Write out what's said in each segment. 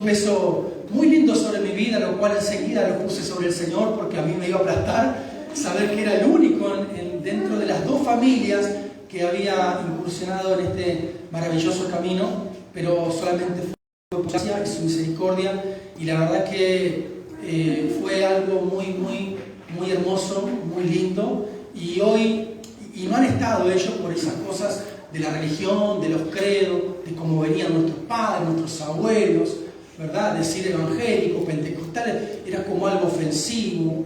peso muy lindo sobre mi vida, lo cual enseguida lo puse sobre el Señor porque a mí me iba a aplastar saber que era el único dentro de las dos familias que había incursionado en este maravilloso camino, pero solamente fue por gracia y su misericordia, y la verdad que fue algo muy hermoso, muy lindo, y hoy, y no han estado ellos por esas cosas de la religión, de los credos, de cómo venían nuestros padres, nuestros abuelos, ¿verdad? Decir evangélico, pentecostal, era como algo ofensivo,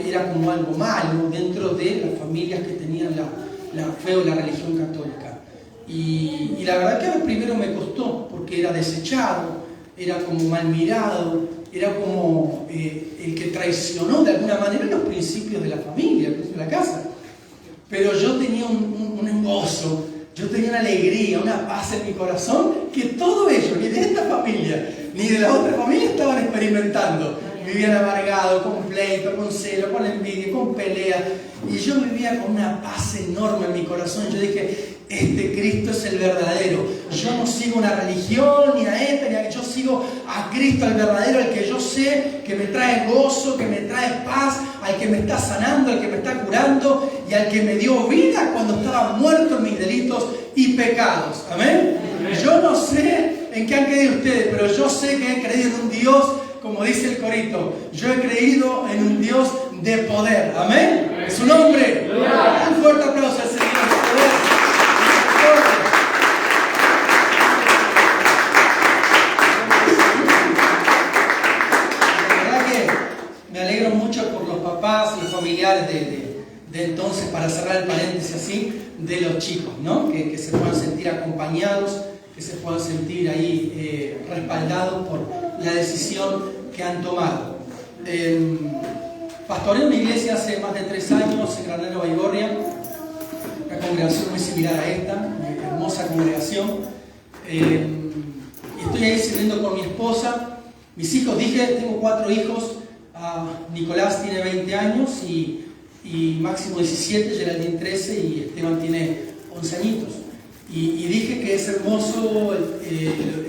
era como algo malo dentro de las familias que tenían la fe o la religión católica. Y la verdad que a lo primero me costó, porque era desechado, era como mal mirado, era como el que traicionó de alguna manera los principios de la familia, de la casa. Pero yo tenía un gozo, yo tenía una alegría, una paz en mi corazón que todo ello, ni de esta familia, ni de la otra familia estaban experimentando. Vivían amargados, con pleito, con celo, con envidia, con pelea. Y yo vivía con una paz enorme en mi corazón. Yo dije, este Cristo es el verdadero. Yo no sigo una religión, ni a esta, ni a esta. Yo sigo a Cristo, el verdadero, al que yo sé que me trae gozo, que me trae paz, al que me está sanando, al que me está curando y al que me dio vida cuando estaba muerto en mis delitos y pecados. ¿Amén? Yo no sé en qué han creído ustedes, pero yo sé que he creído en un Dios, como dice el corito, yo he creído en un Dios de poder. ¿Amén? Su nombre. Un fuerte aplauso al Señor. La verdad que me alegro mucho por los papás y familiares de entonces, para cerrar el paréntesis así, de los chicos, ¿no? Que se puedan sentir acompañados, que se puedan sentir ahí respaldados por la decisión que han tomado. Pastoreo una iglesia hace más de 3 años en Granero, Baigorria, una congregación muy similar a esta, una hermosa congregación. Estoy ahí sirviendo con mi esposa, mis hijos, tengo 4 hijos, Nicolás tiene 20 años y Máximo 17, Geraldine 13 y Esteban tiene 11 añitos. Y dije que es hermoso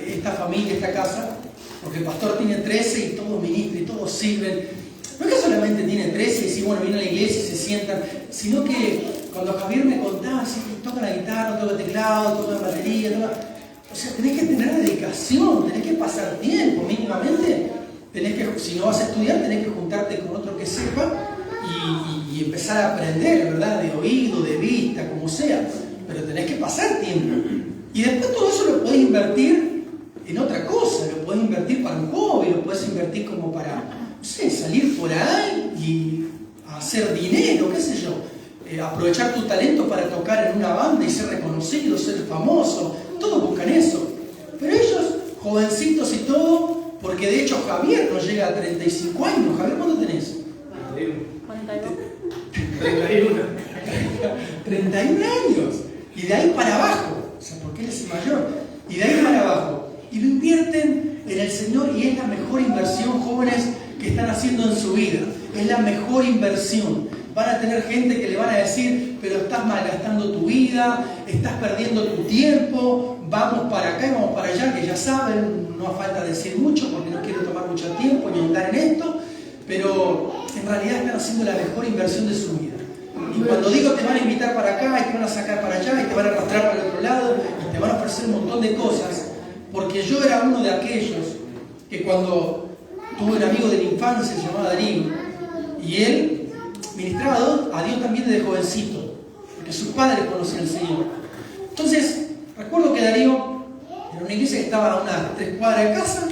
esta familia, esta casa, porque el pastor tiene 13 y todos ministran y todos sirven. No es que solamente tiene 13 y si bueno, viene a la iglesia y se sientan, sino que cuando Javier me contaba, si toca la guitarra, toca el teclado, toca la batería, o sea, tenés que tener dedicación, tenés que pasar tiempo mínimamente, si no vas a estudiar, tenés que juntarte con otro que sepa y empezar a aprender, ¿verdad? De oído, de vista, como sea, pero tenés que pasar tiempo. Y después todo eso lo podés invertir en otra cosa, lo podés invertir para un hobby, lo podés invertir como para, no sé, salir por ahí y hacer dinero, qué sé yo. Aprovechar tu talento para tocar en una banda y ser reconocido, ser famoso, todos buscan eso. Pero ellos, jovencitos y todo, porque de hecho Javier no llega a 35 años. Javier, ¿cuánto tenés? 31 años. Y de ahí para abajo, o sea, porque él es el mayor, y de ahí para abajo. Y lo invierten en el Señor y es la mejor inversión, jóvenes, que están haciendo en su vida. Es la mejor inversión. Van a tener gente que le van a decir, pero estás malgastando tu vida, estás perdiendo tu tiempo, vamos para acá y vamos para allá, que ya saben, no hace falta decir mucho porque no quiero tomar mucho tiempo ni andar en esto, pero en realidad están haciendo la mejor inversión de su vida. Y cuando digo te van a invitar para acá y te van a sacar para allá y te van a arrastrar para el otro lado y te van a ofrecer un montón de cosas, porque yo era uno de aquellos que cuando tuve un amigo de la infancia, se llamaba Darío, y él ministraba a Dios también desde jovencito, porque sus padres conocían al Señor. Entonces, recuerdo que Darío era una iglesia que estaba a unas 3 cuadras de casa,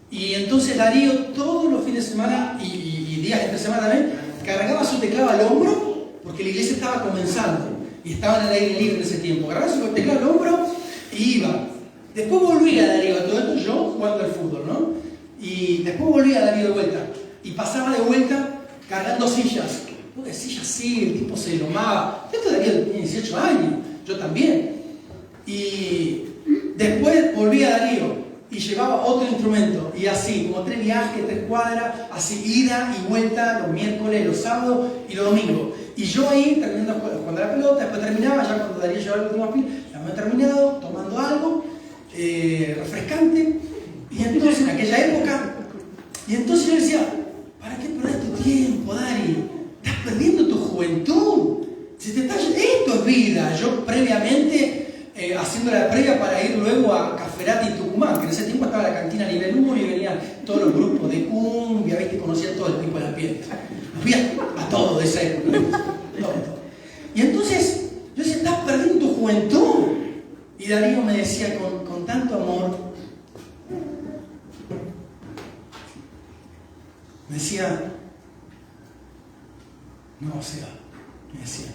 y entonces Darío todos los fines de semana y días entre semana también, cargaba su teclado al hombro, porque la iglesia estaba comenzando, y estaba en el aire libre en ese tiempo, agarraba su teclado al hombro y iba. Después volvía Darío, todo esto yo jugando al fútbol, ¿no? Y después volvía Darío de vuelta, y pasaba de vuelta cargando sillas. Porque sillas sí, el tipo se domaba. Esto Darío tiene 18 años, yo también. Y después volvía Darío y llevaba otro instrumento. Y así, como 3 viajes, 3 cuadras, así ida y vuelta los miércoles, los sábados y los domingos. Y yo ahí terminando jugando la pelota, después terminaba, ya cuando Darío llevaba el último pin, ya me había terminado, tomando algo refrescante. Y entonces, en aquella época, y entonces yo decía, ¿para qué perdés tu tiempo, Dari? Estás perdiendo tu juventud. Esto es vida. Yo previamente, haciendo la previa para ir luego a Cafferati y Tucumán, que en ese tiempo estaba la cantina nivel 1 y venían todos los grupos de cumbia, ¿viste? Conocían todo el tipo de ambiente. Fui a todo de esa época. Todo. Y entonces, yo decía, estás perdiendo tu juventud. Y Darío me decía con tanto amor, me decía, no, Seba, me decía,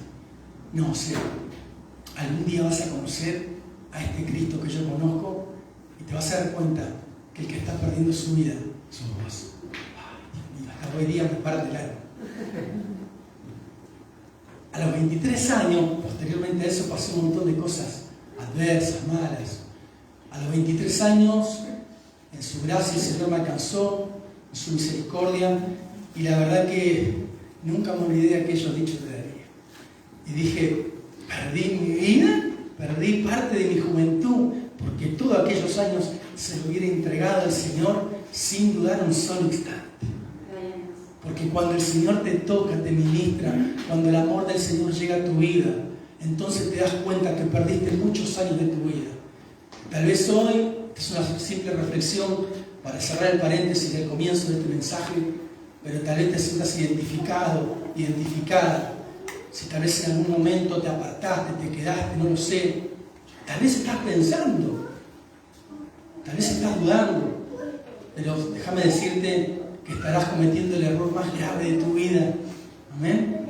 no, Seba, algún día vas a conocer a este Cristo que yo conozco y te vas a dar cuenta que el que está perdiendo su vida sos vos. Y hasta hoy día me parte el alma. A los 23 años, posteriormente a eso, pasé un montón de cosas adversas, malas. A los 23 años, en su gracia el Señor me alcanzó, en su misericordia, y la verdad que nunca me olvidé de aquellos dichos de Darío. Y dije, perdí mi vida, perdí parte de mi juventud, porque todos aquellos años se lo hubiera entregado al Señor sin dudar un solo instante. Porque cuando el Señor te toca, te ministra, cuando el amor del Señor llega a tu vida, entonces te das cuenta que perdiste muchos años de tu vida. Tal vez hoy es una simple reflexión para cerrar el paréntesis del comienzo de este mensaje, pero tal vez te sientas identificado, identificada. Si tal vez en algún momento te apartaste, te quedaste, no lo sé. Tal vez estás pensando, tal vez estás dudando, pero déjame decirte que estarás cometiendo el error más grave de tu vida. Amén.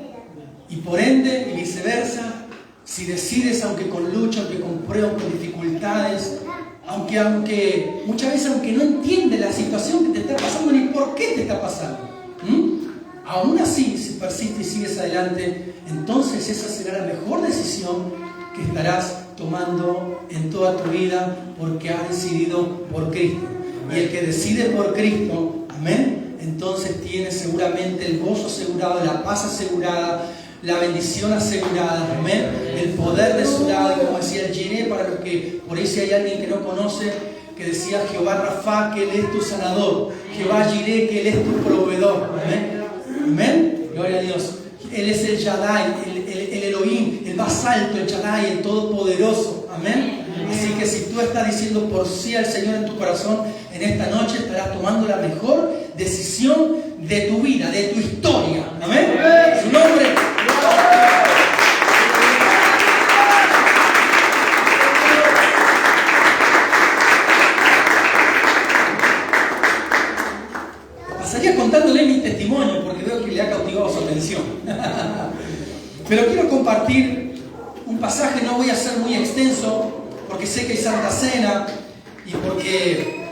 Y por ende, y viceversa, si decides, aunque con lucha, aunque con pruebas, con dificultades, aunque muchas veces aunque no entiendes la situación que te está pasando ni por qué te está pasando, aún así, si persistes y sigues adelante, entonces esa será la mejor decisión que estarás tomando en toda tu vida, porque has decidido por Cristo. Y el que decide por Cristo, amén, entonces tiene seguramente el gozo asegurado, la paz asegurada, la bendición asegurada, amén, el poder de su lado. Y como decía el Jiré, para los que por ahí si hay alguien que no conoce, que decía Jehová Rafa, que Él es tu sanador, Jehová Jiré, que Él es tu proveedor, amén, amén, gloria a Dios. Él es el Shaddai, el Elohim, el más alto, el Shaddai, el todopoderoso, amén. Así que si tú estás diciendo por sí al Señor en tu corazón, en esta noche estarás tomando la mejor decisión de tu vida, de tu historia, amén. Su nombre. Pasaría contándole mi testimonio porque veo que le ha cautivado su atención. Pero quiero compartir un pasaje, no voy a ser muy extenso porque sé que hay Santa Cena y porque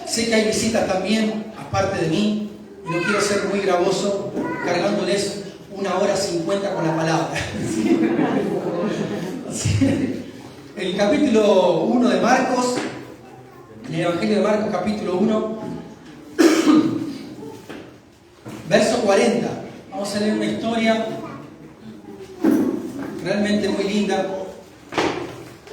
sé que hay visitas también aparte de mí y no quiero ser muy gravoso cargándoles 1:50 con la palabra. El capítulo 1 de Marcos, en el Evangelio de Marcos capítulo 1, verso 40, vamos a leer una historia realmente muy linda.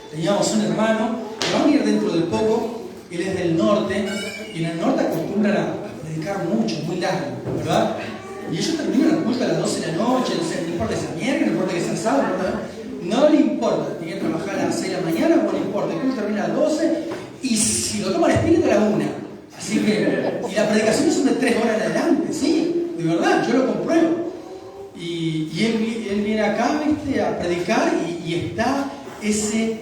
Teníamos un hermano que va a venir dentro de poco, él es del norte, y en el norte acostumbran a predicar mucho, muy largo, ¿verdad? Y ellos terminan el culto a las 12 de la noche, no importa que sea miércoles, no importa que sea sábado, no le importa, tiene que trabajar a las 6 de la mañana, no le importa, el culto termina a las 12, y si lo toma el espíritu a la 1. Así que, y las predicaciones son de 3 horas en adelante, sí, de verdad, yo lo compruebo. Y él viene acá, ¿viste?, a predicar y está ese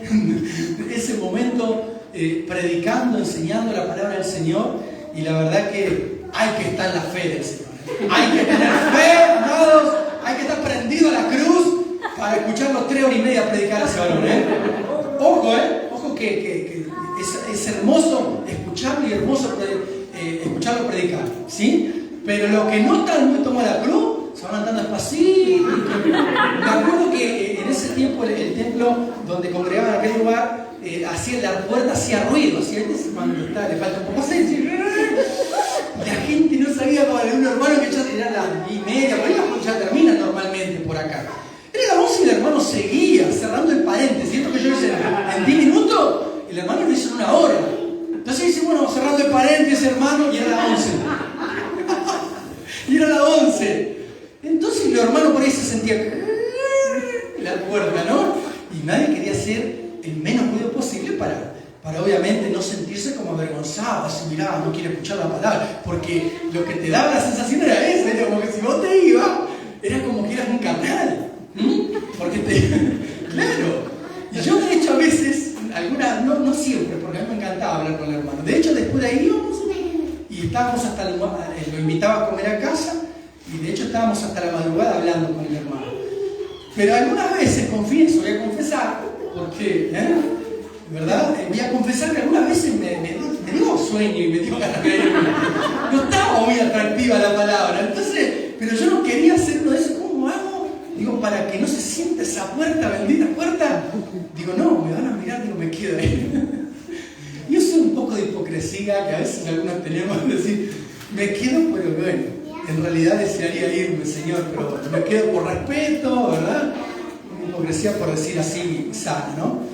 momento predicando, enseñando la palabra del Señor, y la verdad que hay que estar en la fe del Señor. Hay que tener fe, amados, hay que estar prendido a la cruz para escucharlo 3 horas y media predicar a ese varón, Ojo que es hermoso escucharlo y hermoso escucharlo predicar, ¿sí? Pero los que no están muy tomados a la cruz se van andando despacito. Me acuerdo que en ese tiempo el templo donde congregaban en aquel lugar, la puerta hacía ruido, ¿sí? Cuando le falta un poco aceite, la gente no sabía cómo un hermano que ya era las 10:30, por ahí ya termina normalmente por acá. Era las 11 y el hermano seguía cerrando el paréntesis. Esto que yo hice en 10 minutos, el hermano lo hizo en 1 hora. Entonces dice, bueno, cerrando el 11. Entonces los hermanos por ahí se sentían la puerta, ¿no? Y nadie quería hacer el menos ruido posible para obviamente no sentirse como avergonzado, así mirá, no quiere escuchar la palabra, porque lo que te daba la sensación era eso, era como que si vos te ibas, era como que eras un carnal, porque claro, y yo de hecho a veces, algunas, no siempre, porque a mí me encantaba hablar con el hermano, de hecho después de ahí íbamos y estábamos hasta, lo invitaba a comer a casa, y de hecho estábamos hasta la madrugada hablando con el hermano, pero algunas veces, confieso, voy a confesar, porque, ¿verdad? Voy a confesar que algunas veces me dio sueño y me dio ganas de irme. No estaba muy atractiva la palabra. Entonces, pero yo no quería hacer uno de eso. ¿Cómo hago? Digo, para que no se sienta esa puerta, bendita puerta. Digo, no, me van a mirar, digo, me quedo ahí. Yo soy un poco de hipocresía que a veces algunos tenemos que decir, me quedo, pero bueno, en realidad desearía irme, Señor, pero me quedo por respeto, ¿verdad? Hipocresía por decir así, sana, ¿no?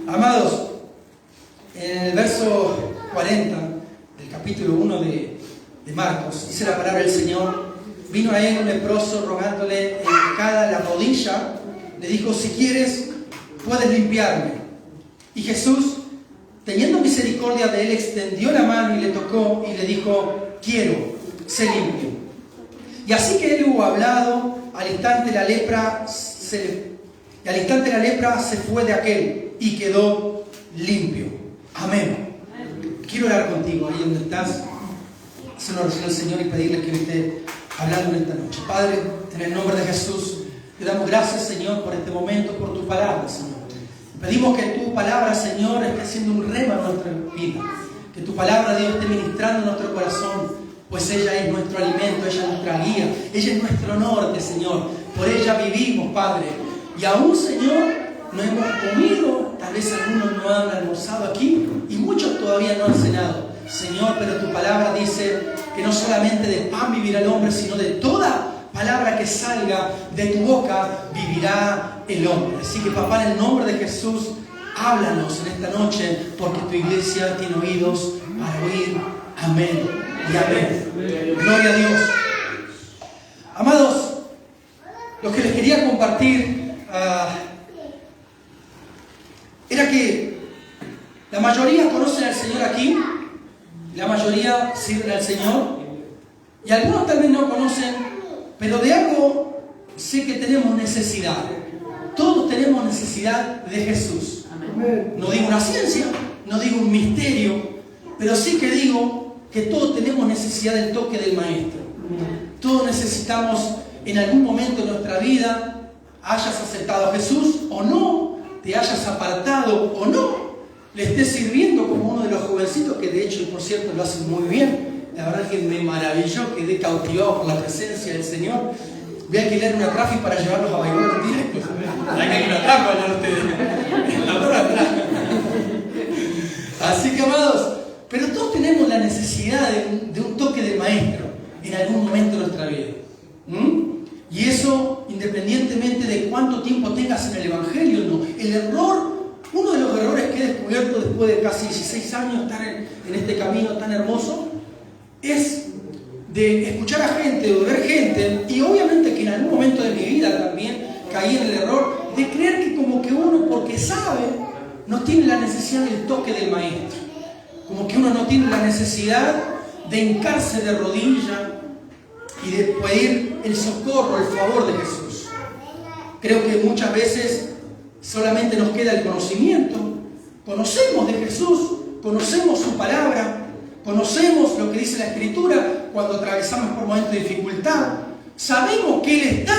Amados, en el verso 40 del capítulo 1 de Marcos, dice la palabra del Señor, vino a él un leproso rogándole hincada la rodilla, le dijo, si quieres, puedes limpiarme. Y Jesús, teniendo misericordia de él, extendió la mano y le tocó y le dijo, quiero, sé limpio. Y así que él hubo hablado, al instante la lepra se fue de aquel y quedó limpio. Amén. Quiero orar contigo ahí donde estás, hacer una oración al Señor y pedirle que me esté hablando en esta noche. Padre, en el nombre de Jesús, te damos gracias, Señor, por este momento, por tu palabra, Señor. Pedimos que tu palabra, Señor, esté haciendo un rema en nuestra vida. Que tu palabra, Dios, esté ministrando en nuestro corazón, pues ella es nuestro alimento, ella es nuestra guía, ella es nuestro norte, Señor. Por ella vivimos, Padre. Y aún, Señor, no hemos comido, tal vez algunos no han almorzado aquí y muchos todavía no han cenado. Señor, pero tu palabra dice que no solamente de pan vivirá el hombre, sino de toda palabra que salga de tu boca vivirá el hombre. Así que, papá, en el nombre de Jesús, háblanos en esta noche, porque tu iglesia tiene oídos para oír. Amén y amén. Gloria a Dios. Amados, lo que les quería compartir era que la mayoría conocen al Señor aquí, la mayoría sirven al Señor, y algunos también no conocen, pero de algo sé que tenemos necesidad. Todos tenemos necesidad de Jesús. No digo una ciencia, no digo un misterio, pero sí que digo que todos tenemos necesidad del toque del Maestro. Todos necesitamos en algún momento de nuestra vida, hayas aceptado a Jesús o no, te hayas apartado o no, le estés sirviendo como uno de los jovencitos, que de hecho, y por cierto, lo hacen muy bien. La verdad que me maravilló, quedé cautivado por la presencia del Señor. Voy a alquilar una trafi para llevarlos a bailar un día. Hay que ir una trafi para ustedes. En la otra atrás. Así que, amados, pero todos tenemos la necesidad de un toque del Maestro en algún momento de nuestra vida. Y eso, independientemente de cuánto tiempo tengas en el Evangelio o no. El error, uno de los errores que he descubierto después de casi 16 años estar en este camino tan hermoso, es de escuchar a gente o de ver gente, y obviamente que en algún momento de mi vida también caí en el error de creer que como que uno, porque sabe, no tiene la necesidad del toque del Maestro. Como que uno no tiene la necesidad de hincarse de rodilla y de pedir el socorro, el favor de Jesús. Creo que muchas veces solamente nos queda el conocimiento. Conocemos de Jesús, conocemos su palabra, conocemos lo que dice la Escritura cuando atravesamos por momentos de dificultad. Sabemos que Él está,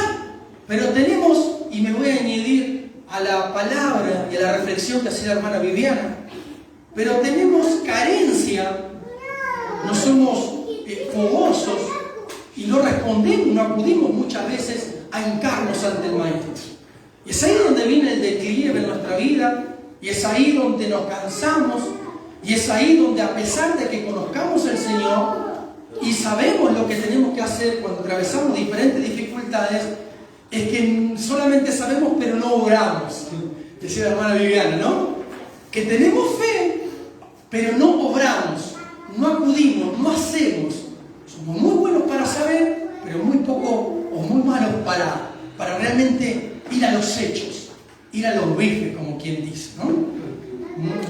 pero tenemos, y me voy a añadir a la palabra y a la reflexión que hacía la hermana Viviana, pero tenemos carencia, no somos fogosos y no respondemos, no acudimos muchas veces a hincarnos ante el Maestro. Y es ahí donde viene el declive en nuestra vida, y es ahí donde nos cansamos, y es ahí donde, a pesar de que conozcamos al Señor y sabemos lo que tenemos que hacer cuando atravesamos diferentes dificultades, es que solamente sabemos pero no obramos. Decía la hermana Viviana, ¿no? Que tenemos fe pero no obramos, no acudimos, no hacemos. Somos muy buenos para saber, pero muy poco realmente ir a los hechos, ir a los bifes, como quien dice, ¿no?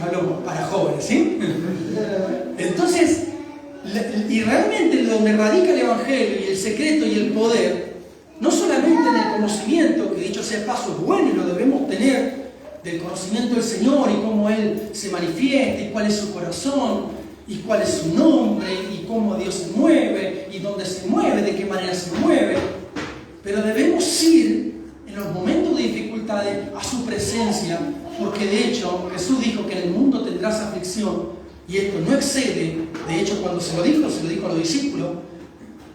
Hablo para jóvenes, ¿sí? Entonces, y realmente donde radica el Evangelio y el secreto y el poder, no solamente en el conocimiento, que dicho sea paso es bueno y lo debemos tener, del conocimiento del Señor y cómo Él se manifiesta y cuál es su corazón y cuál es su nombre y cómo Dios se mueve y dónde se mueve, de qué manera se mueve, pero debemos ir en los momentos de dificultades a su presencia, porque de hecho Jesús dijo que en el mundo tendrás aflicción y esto no excede, de hecho cuando se lo dijo a los discípulos,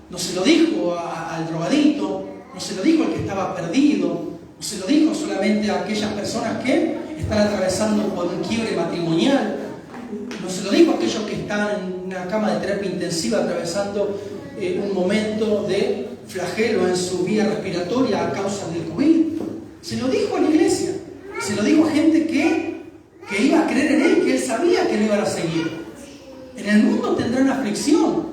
no se lo dijo al drogadito, no se lo dijo al que estaba perdido, no se lo dijo solamente a aquellas personas que están atravesando por un quiebre matrimonial, no se lo dijo a aquellos que están en una cama de terapia intensiva atravesando un momento de flagelo en su vía respiratoria a causa del COVID. Se lo dijo a la iglesia, se lo dijo a gente que iba a creer en Él, que Él sabía que lo iban a seguir. En el mundo tendrán aflicción,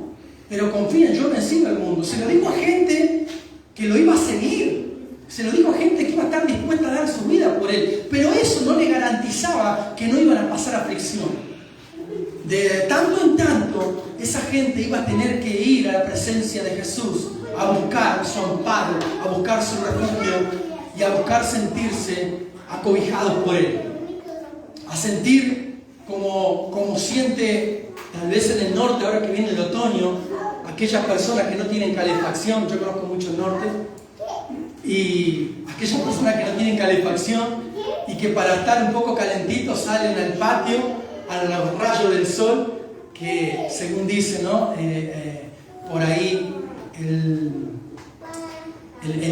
pero confíen, yo he vencido al mundo. Se lo dijo a gente que lo iba a seguir. Se lo dijo a gente que iba a estar dispuesta a dar su vida por Él. Pero eso no le garantizaba que no iban a pasar aflicción. De tanto en tanto, esa gente iba a tener que ir a la presencia de Jesús, a buscar su amparo, a buscar su refugio y a buscar sentirse acobijados por Él. A sentir como siente, tal vez en el norte, ahora que viene el otoño, aquellas personas que no tienen calefacción. Yo conozco mucho el norte. Y aquellas personas que no tienen calefacción y que para estar un poco calentitos salen al patio, a los rayos del sol, que según dice, ¿no? Por ahí el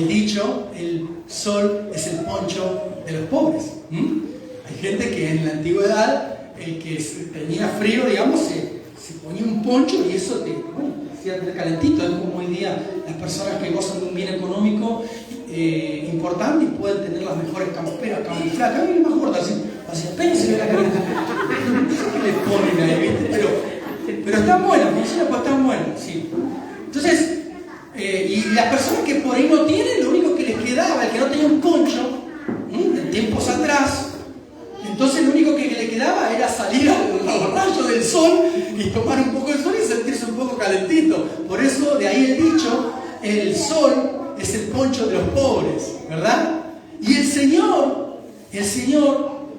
dicho, el sol es el poncho de los pobres. Hay gente que en la antigüedad, el que tenía frío, digamos, se ponía un poncho y eso te hacía calentito. Es como hoy día las personas que gozan de un bien económico importante y pueden tener las mejores camperas camufladas. Acá viene más gorda, así apenas se ve la cabeza. ¿Qué le ponen ahí, viste? Pero están buenas, funcionan, pues están buenas, sí. Entonces, y las personas que por ahí no tienen, lo único que les quedaba, el que no tenía un poncho, de tiempos atrás, entonces lo único que le quedaba era salir a los rayos del sol y tomar un poco de sol y sentirse un poco calentito. Por eso, de ahí el dicho, el sol es el poncho de los pobres, ¿verdad? Y el Señor,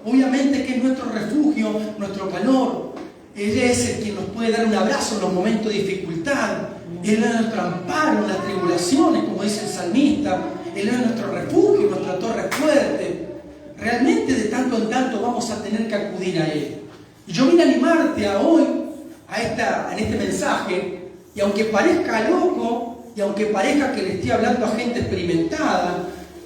obviamente que es nuestro refugio, nuestro calor. Él es el que nos puede dar un abrazo en los momentos de dificultad. Él es nuestro amparo en las tribulaciones, como dice el salmista. Él es nuestro refugio, nuestra torre fuerte. Realmente de tanto en tanto vamos a tener que acudir a Él. Y yo vine a animarte hoy en este mensaje, y aunque parezca loco, y aunque parezca que le estoy hablando a gente experimentada,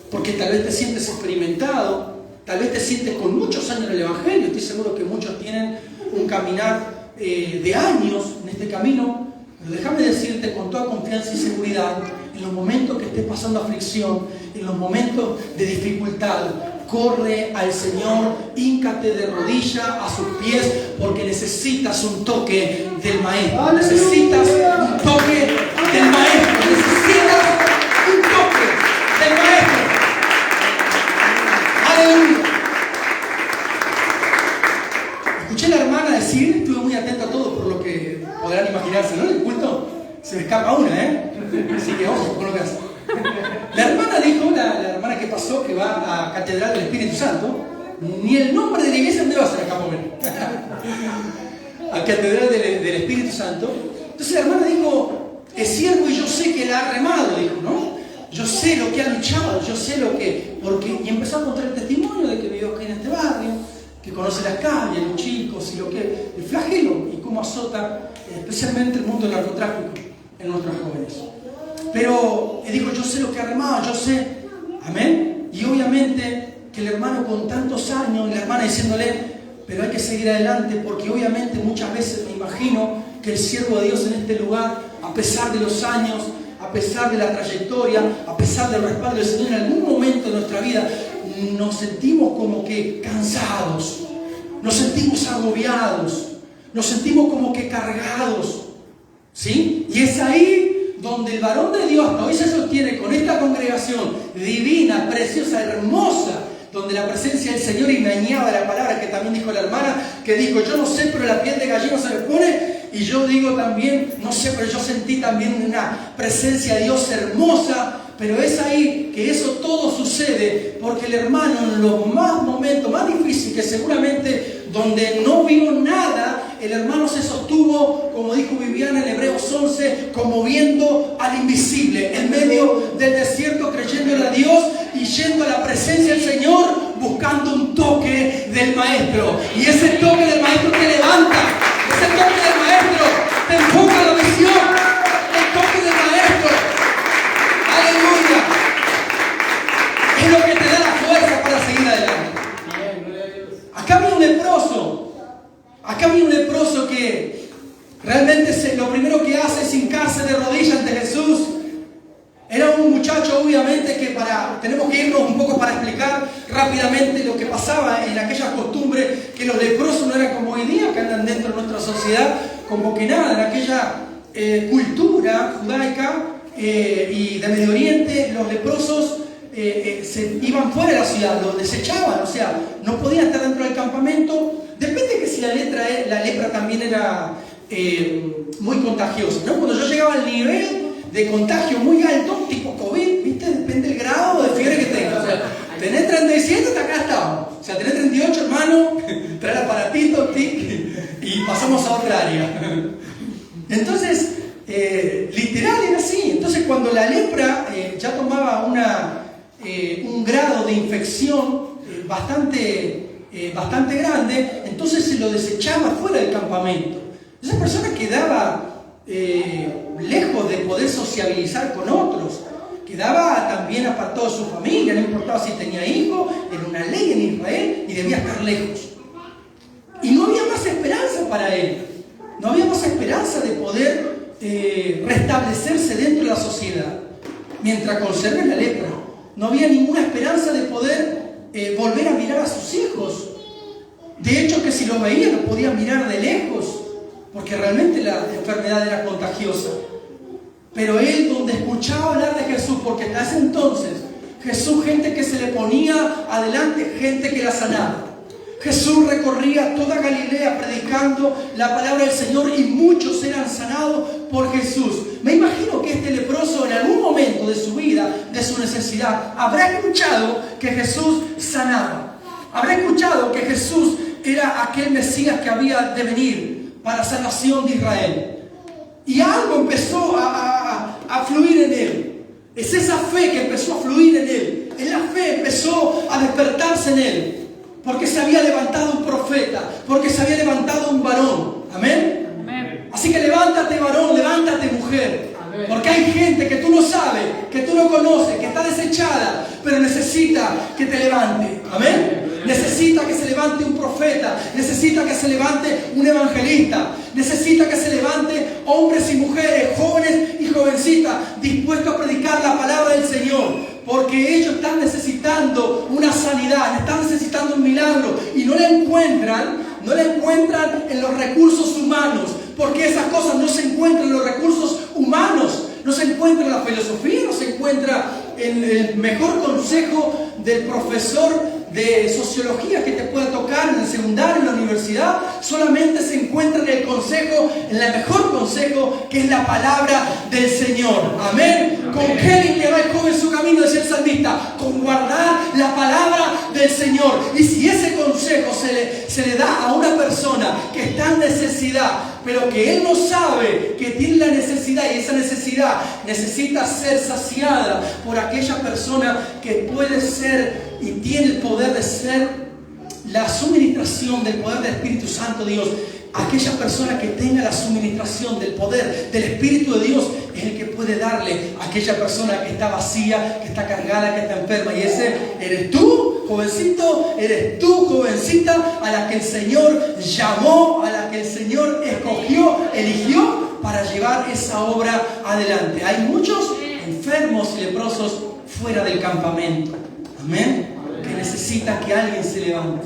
porque tal vez te sientes experimentado, tal vez te sientes con muchos años en el Evangelio, estoy seguro que muchos tienen un caminar de años en este camino, pero déjame decirte con toda confianza y seguridad, en los momentos que estés pasando aflicción, en los momentos de dificultad, corre al Señor, híncate de rodilla a sus pies, porque necesitas un toque del Maestro. Necesitas un toque del Maestro. Necesitas un toque del Maestro. Aleluya. Escuché a la hermana decir, estuve muy atento a todo por lo que podrán imaginarse, ¿no? En el culto se me escapa una, Así que ojo con lo que hace. La hermana dijo, la hermana que pasó, que va a Catedral del Espíritu Santo, ni el nombre de la iglesia me va a hacer acá mover. A Catedral del Espíritu Santo. Entonces la hermana dijo, es siervo y yo sé que la ha remado, dijo, ¿no? Yo sé lo que ha luchado, yo sé lo que... Y empezó a contar el testimonio de que vivió aquí en este barrio, que conoce las calles, los chicos y lo que... el flagelo y cómo azota especialmente el mundo del narcotráfico en nuestros jóvenes. Pero dijo, yo sé lo que ha remado, yo sé, amén. Y obviamente que el hermano con tantos años, la hermana diciéndole, pero hay que seguir adelante, porque obviamente muchas veces me imagino que el siervo de Dios en este lugar, a pesar de los años, a pesar de la trayectoria, a pesar del respaldo del Señor, en algún momento de nuestra vida nos sentimos como que cansados, nos sentimos agobiados, nos sentimos como que cargados, ¿sí? Y es ahí donde el varón de Dios hasta hoy se sostiene con esta congregación divina, preciosa, hermosa, donde la presencia del Señor, y me añade la palabra que también dijo la hermana, que dijo, yo no sé, pero la piel de gallina se me pone, y yo digo también, no sé, pero yo sentí también una presencia de Dios hermosa. Pero es ahí que eso todo sucede porque el hermano en los momentos más difíciles, que seguramente donde no vio nada, el hermano se sostuvo, como dijo Viviana en Hebreos 11, como viendo al invisible, en medio del desierto, creyéndole a Dios y yendo a la presencia del Señor, buscando un toque del Maestro. Y ese toque del Maestro te levanta, ese toque del Maestro te enfoca a la visión, el toque del Maestro. ¡Aleluya! Es lo que te da la fuerza para seguir adelante. Acá había un leproso que realmente lo primero que hace es hincarse de rodillas ante Jesús. Era un muchacho, obviamente, que tenemos que irnos un poco para explicar rápidamente lo que pasaba en aquellas costumbres, que los leprosos no eran como hoy día, que andan dentro de nuestra sociedad, como que nada, en aquella cultura judaica y de Medio Oriente, los leprosos se iban fuera de la ciudad, los desechaban, o sea, no podían estar dentro del campamento. Depende que si la lepra también era muy contagiosa, ¿no? Cuando yo llegaba al nivel de contagio muy alto, tipo COVID, ¿viste? Depende del grado de fiebre que tengas. O sea, tenés 37, hasta acá estamos. O sea, tenés 38, hermano, trae el aparatito, tic, y pasamos a otra área. Entonces, literal era así. Entonces, cuando la lepra ya tomaba un grado de infección bastante grande, entonces se lo desechaba fuera del campamento. Esa persona quedaba lejos de poder sociabilizar con otros, quedaba también apartado de su familia, no importaba si tenía hijos, era una ley en Israel y debía estar lejos. Y no había más esperanza para él, no había más esperanza de poder restablecerse dentro de la sociedad mientras conserve la lepra. No había ninguna esperanza de poder volver a mirar a sus hijos. De hecho, que si lo veía lo podía mirar de lejos, porque realmente la enfermedad era contagiosa. Pero él, donde escuchaba hablar de Jesús, porque hasta ese entonces Jesús, gente que se le ponía adelante, gente que la sanaba. Jesús recorría toda Galilea predicando la palabra del Señor y muchos eran sanados por Jesús. Me imagino que este leproso en algún momento de su vida, de su necesidad, habrá escuchado que Jesús sanaba. Habrá escuchado que Jesús era aquel Mesías que había de venir para salvación de Israel. Y algo empezó a fluir en él. Es esa fe que empezó a fluir en él. Es la fe empezó a despertarse en él. Porque se había levantado un profeta, porque se había levantado un varón. Amén. Amén. Así que levántate, varón, levántate, mujer. Amén. Porque hay gente que tú no sabes, que tú no conoces, que está desechada, pero necesita que te levante. Amén. Necesita que se levante un profeta, necesita que se levante un evangelista, necesita que se levante hombres y mujeres, jóvenes y jovencitas, dispuestos a predicar la palabra del Señor. Porque ellos están necesitando una sanidad, están necesitando un milagro y no la encuentran en los recursos humanos, porque esas cosas no se encuentran en los recursos humanos, no se encuentra en la filosofía, no se encuentra en el mejor consejo del profesor de sociología que te pueda tocar en el secundario, en la universidad. Solamente se encuentra en el consejo, en el mejor consejo, que es la palabra del Señor. Amén. ¿Con qué limpiará el joven su camino? Decía el salmista, con guardar la palabra del Señor. Y si ese consejo se le da a una persona que está en necesidad, pero que él no sabe que tiene la necesidad, y esa necesidad necesita ser saciada por aquella persona que puede ser y tiene el poder de ser la suministración del poder del Espíritu Santo de Dios. Aquella persona que tenga la suministración del poder del Espíritu de Dios es el que puede darle a aquella persona que está vacía, que está cargada, que está enferma. Y ese eres tú, jovencito, eres tú, jovencita, a la que el Señor llamó, a la que el Señor escogió, eligió para llevar esa obra adelante. Hay muchos enfermos y leprosos fuera del campamento. Amén. Que necesitan que alguien se levante.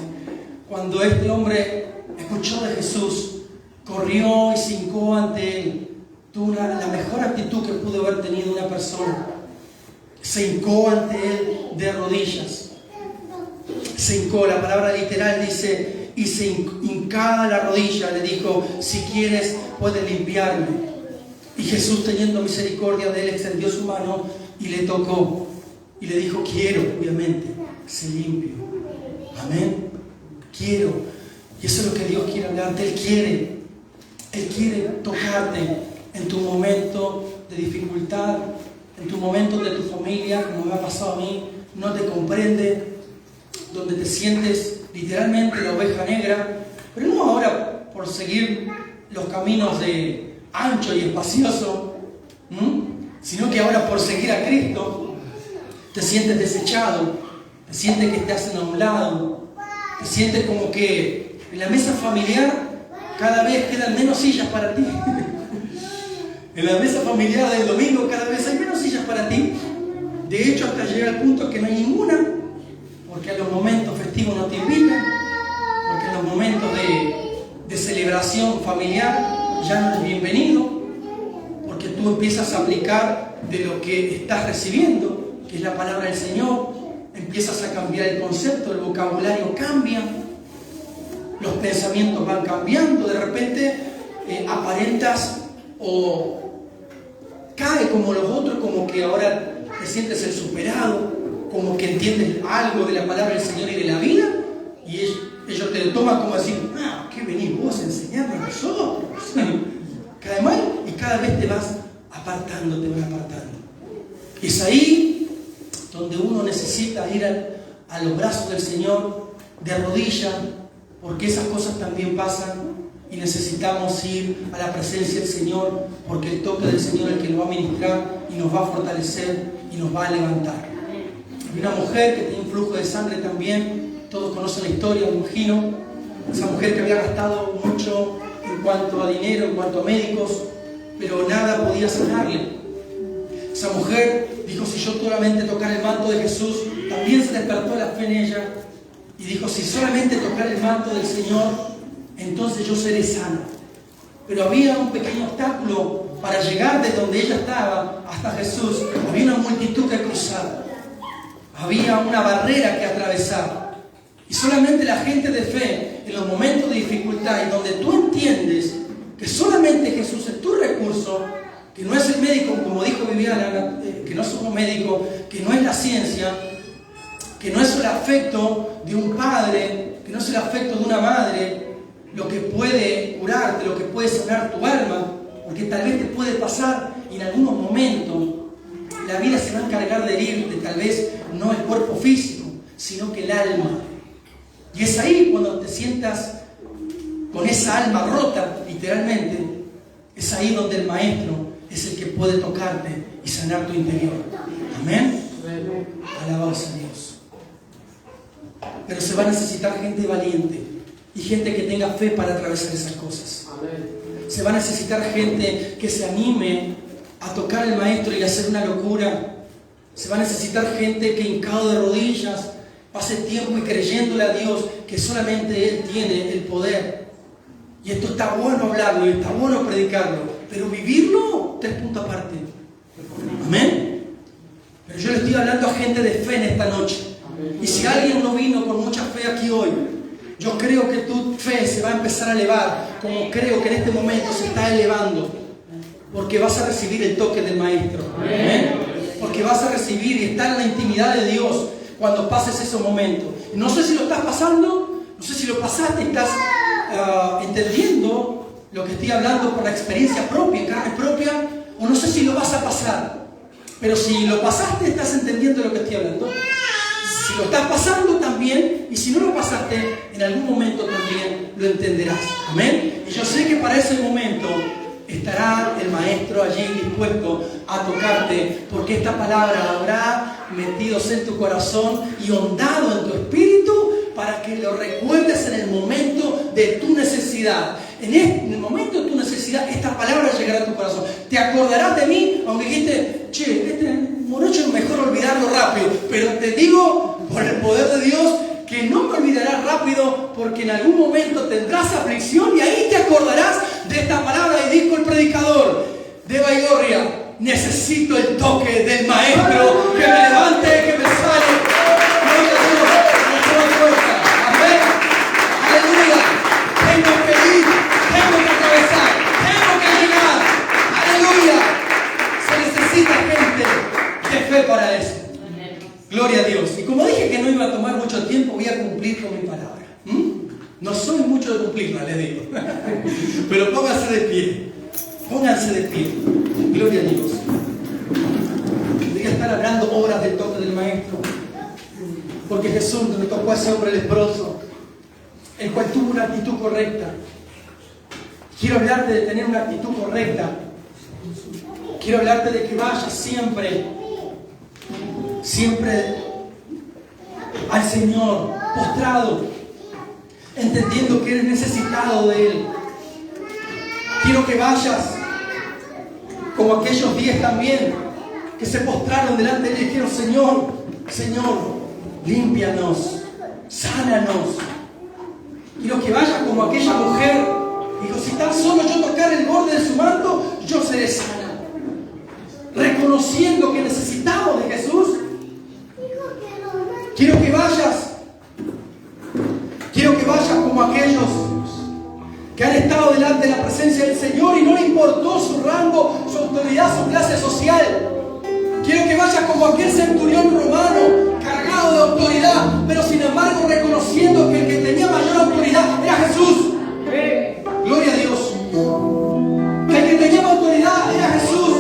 Cuando este hombre escuchó de Jesús, corrió y se hincó ante él, tuvo la mejor actitud que pudo haber tenido una persona. Se hincó ante él de rodillas. Se hincó, la palabra literal dice, y se hincada la rodilla, le dijo, si quieres puedes limpiarme. Y Jesús, teniendo misericordia de él, extendió su mano y le tocó. Y le dijo, quiero, obviamente, sé limpio. Amén. Quiero. Y eso es lo que Dios quiere hablarte. Él quiere tocarte en tu momento de dificultad, en tu momento donde tu familia, como me ha pasado a mí, no te comprende, donde te sientes literalmente la oveja negra, pero no ahora por seguir los caminos de ancho y espacioso, sino que ahora por seguir a Cristo te sientes desechado, te sientes que te hacen a un lado, te sientes como que en la mesa familiar cada vez quedan menos sillas para ti. En la mesa familiar del domingo cada vez hay menos sillas para ti. De hecho, hasta llegar al punto que no hay ninguna, porque a los momentos festivos no te invitan, porque en los momentos de celebración familiar ya no eres bienvenido, porque tú empiezas a aplicar de lo que estás recibiendo, que es la palabra del Señor, empiezas a cambiar el concepto, el vocabulario cambia, los pensamientos van cambiando, de repente aparentas o cae como los otros, como que ahora te sientes el superado, como que entiendes algo de la palabra del Señor y de la vida, y ellos te lo toman como decir, ¿qué venís vos a enseñarnos a nosotros? Cae mal y cada vez te vas apartando. Es ahí donde uno necesita ir a los brazos del Señor de rodillas, porque esas cosas también pasan y necesitamos ir a la presencia del Señor, porque el toque del Señor es el que nos va a ministrar y nos va a fortalecer y nos va a levantar. Hay una mujer que tenía un flujo de sangre también, todos conocen la historia, me imagino, esa mujer que había gastado mucho en cuanto a dinero, en cuanto a médicos, pero nada podía sanarle. Esa mujer dijo, si yo solamente tocar el manto de Jesús, también se despertó la fe en ella, y dijo, si solamente tocar el manto del Señor, entonces yo seré sana. Pero había un pequeño obstáculo para llegar desde donde ella estaba hasta Jesús. Había una multitud que cruzar, había una barrera que atravesar, y solamente la gente de fe, en los momentos de dificultad, y donde tú entiendes que solamente Jesús es tu recurso, que no es el médico, como dijo Viviana, que no somos médicos, que no es la ciencia, que no es el afecto de un padre, que no es el afecto de una madre, lo que puede curarte, lo que puede sanar tu alma, porque tal vez te puede pasar y en algunos momentos la vida se va a encargar de herirte, tal vez no el cuerpo físico, sino que el alma. Y es ahí cuando te sientas con esa alma rota, literalmente, es ahí donde el Maestro es el que puede tocarte y sanar tu interior. Amén. Alabado sea Dios. Pero se va a necesitar gente valiente y gente que tenga fe para atravesar esas cosas. Se va a necesitar gente que se anime a tocar al Maestro y hacer una locura. Se va a necesitar gente que hincado de rodillas pase tiempo y creyéndole a Dios que solamente Él tiene el poder. Y esto está bueno hablarlo y está bueno predicarlo, pero vivirlo, 3 puntos aparte. Amén. Pero yo le estoy hablando a gente de fe en esta noche. Y si alguien no vino con mucha fe aquí hoy, yo creo que tu fe se va a empezar a elevar, como creo que en este momento se está elevando, porque vas a recibir el toque del Maestro. Amén. Porque vas a recibir y estar en la intimidad de Dios cuando pases esos momentos. No sé si lo estás pasando, no sé si lo pasaste, estás entendiendo lo que estoy hablando por la experiencia propia, en carne propia, o no sé si lo vas a pasar. Pero si lo pasaste, estás entendiendo lo que estoy hablando. Si lo estás pasando también, y si no lo pasaste, en algún momento también lo entenderás. Amén. Y yo sé que para ese momento estará el Maestro allí dispuesto a tocarte, porque esta palabra habrá metidos en tu corazón y hondado en tu espíritu para que lo recuerdes en el momento de tu necesidad. En el momento de tu necesidad, esta palabra llegará a tu corazón. Te acordarás de mí, aunque dijiste, este morocho es mejor olvidarlo rápido. Pero te digo, por el poder de Dios, que no me olvidarás rápido, porque en algún momento tendrás aflicción y ahí te acordarás de esta palabra. Y dijo el predicador, de Baigorria, necesito el toque del Maestro que me levante, que me sale. Gloria a Dios, no me cuesta. Amén. Aleluya. Tengo que ir, tengo que atravesar, tengo que llegar. Aleluya. Se necesita gente de fe para eso. Gloria a Dios. Y como dije que no iba a tomar mucho tiempo, voy a cumplir con mi palabra. No soy mucho de cumplirla, les digo. Pero pónganse de pie. Pónganse de pie. Gloria a Dios. Podría estar hablando horas del toque del Maestro. Porque Jesús le tocó a ese hombre leproso, el cual tuvo una actitud correcta. Quiero hablarte de tener una actitud correcta. Quiero hablarte de que vayas siempre al Señor, postrado, entendiendo que eres necesitado de Él. Quiero que vayas como aquellos 10 también, que se postraron delante de Él y dijeron: Señor, Señor, límpianos, sánanos. Quiero que vayas como aquella mujer, dijo: si tan solo yo tocar el borde de su manto, yo seré sana. Reconociendo que necesitamos de Jesús. Quiero que vayas como aquellos que han estado delante de la presencia del Señor y no le importó su rango, su autoridad, su clase social. Quiero que vayas como aquel centurión romano, cargado de autoridad, pero sin embargo reconociendo que el que tenía mayor autoridad era Jesús. Gloria a Dios. Que el que tenía autoridad era Jesús.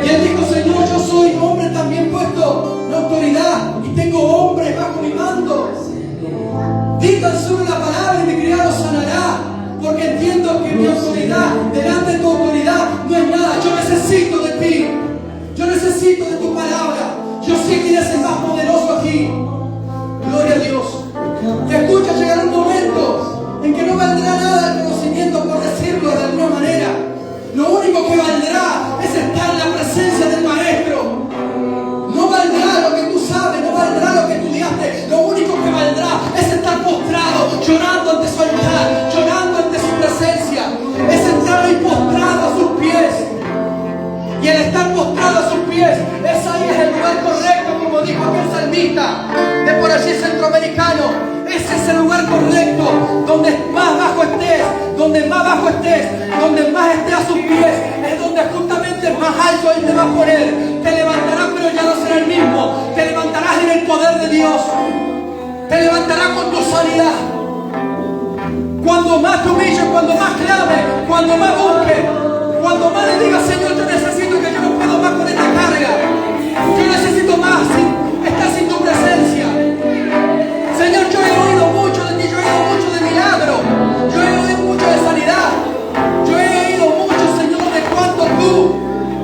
Y él dijo: Señor, yo soy hombre también puesto en autoridad y tengo hombres bajo mi mando. Di tan solo la palabra y mi criado sanará, porque entiendo que mi autoridad delante de tu autoridad no es nada. Yo necesito de ti, yo necesito de tu palabra. Yo sé quién es el más poderoso aquí. Gloria a Dios. Y escucha, llegará un momento en que no valdrá nada el conocimiento, por decirlo de alguna manera. Lo único que valdrá es estar en la presencia del Maestro. No valdrá lo que tú sabes, no valdrá lo que estudiaste. Lo único que valdrá es estar postrado, llorando ante su altar, llorando ante su presencia. Es estar ahí postrado a sus pies. Y el estar postrado a sus pies, ahí es el lugar correcto, como dijo aquel salmista de por allí centroamericano. Ese es el lugar correcto, donde más bajo estés, donde más estés a sus pies, es donde justamente más alto Él te va a poner. Te levantarás, pero ya no será el mismo. Te levantarás en el poder de Dios. Te levantarás con tu sanidad. Cuando más te humilles, cuando más clames, cuando más busques, cuando más le digas: Señor, yo necesito, que yo no puedo más con esta carga. Yo necesito más estar sin tu presencia. Señor, yo he oído mucho de ti, yo he oído mucho de milagro, yo he oído mucho de sanidad, yo he oído mucho, Señor, de cuánto tú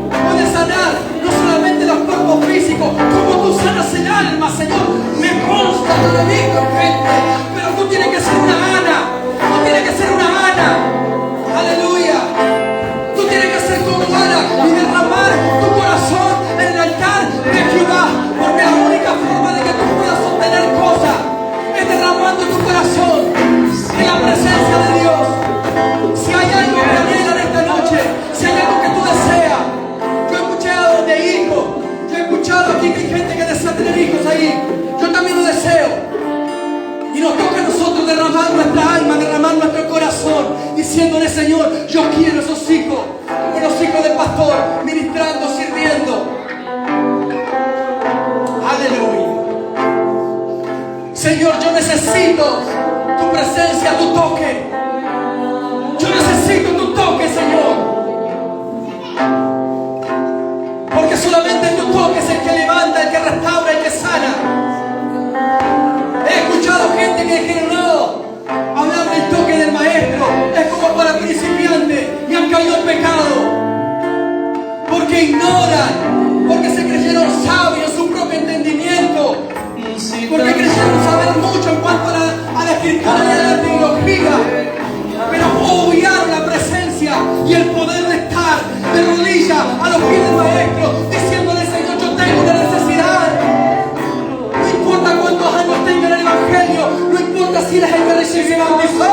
puedes sanar no solamente los cuerpos físicos, como tú sanas el alma, Señor. Me consta, yo lo he visto, gente, pero tú tienes que ser una Ana, tú tienes que ser una Ana, aleluya. Tú tienes que ser como Ana y derramar tu corazón en el altar de Jehová, porque la única forma de que tú puedas obtener cosas es derramando tu corazón en la presencia de Dios. Si hay algo que anhelan esta noche, si hay algo que tú deseas, yo he escuchado de hijos, yo he escuchado aquí que hay gente que desea tener hijos ahí, yo también lo deseo. Y nos toca a nosotros derramar nuestra alma, derramar nuestro corazón, diciéndole: Señor, yo quiero esos hijos, como los hijos del pastor, ministrando, sirviendo. Aleluya. Señor, yo necesito tu presencia, tu toque. Yo necesito tu toque, Señor. Porque solamente tu toque es el que levanta, el que restaura, el que sana. He escuchado gente que dijeron: no, hablar del toque del Maestro es como para principiantes, y han caído en pecado. Porque ignoran, porque se creyeron sabios en su propio entendimiento, porque creyeron saber mucho en cuanto a la escritura y a la teología, pero obviaron la presencia y el poder de estar de rodillas a los pies del Maestro, diciéndole: Señor, yo tengo una necesidad. No importa cuántos años tenga en el Evangelio, no importa si eres el que recibe bautizó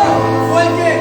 o el que